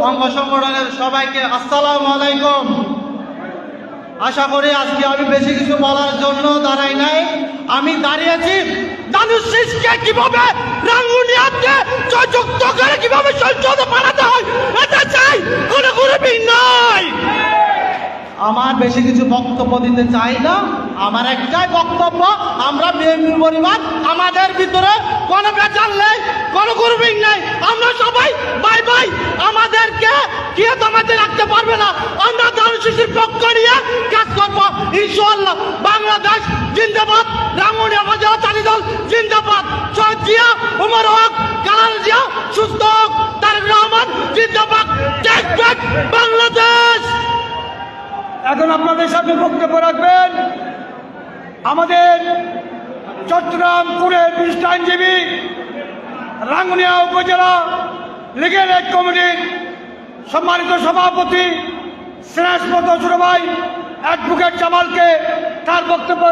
অঙ্গ সংগঠনের সবাইকে আসসালামু আলাইকুম। আশা করি আজকে আমি বেশি কিছু বলার জন্য দাঁড়াই নাই, আমি দাঁড়িয়েছি দানুশ শীষকে কিভাবে রাঙ্গুনিয়াতে জয়যুক্ত করে কিভাবে সংসদে পাঠাতে হয় এটা চাই, কোনো গ্রুপিং নয়। আমার বেশি কিছু বক্তব্য দিতে চাই না, আমার একটাই বক্তব্য, আমরা বিএনপি পরিবার, আমাদের ভিতরে কোনো বেচার নেই, কোনো গ্রুপিং নেই, আমরা সবাই ভাই ভাই, আমাদেরকে কেউ দমাতে রাখতে পারবে না। আমরা দানুশ শীষের পক্ষ নিয়ে কাজ করবো ইনশাআল্লাহ। বাংলাদেশ জিন্দাবাদ, রাঙ্গুনিয়া উপজেলা চাকরি দল জিন্দাবাদ, শহীদ জিয়া, উমর হক, কালাল জিয়া সুস্থ হোক, তারেক রহমান জিন্দাবাদ, টেক ব্যাক বাংলাদেশ। এখন আপনাদের সামনে বক্তব্য রাখবেন আমাদের চট্টগ্রামপুরের বিশিষ্ট আইনজীবী, রাঙ্গুনিয়া উপজেলা লিগেল এইড কমিটির সম্মানিত সভাপতি স্নেহমত ছোট ভাই অ্যাডভোকেট জামালকে তার বক্তব্য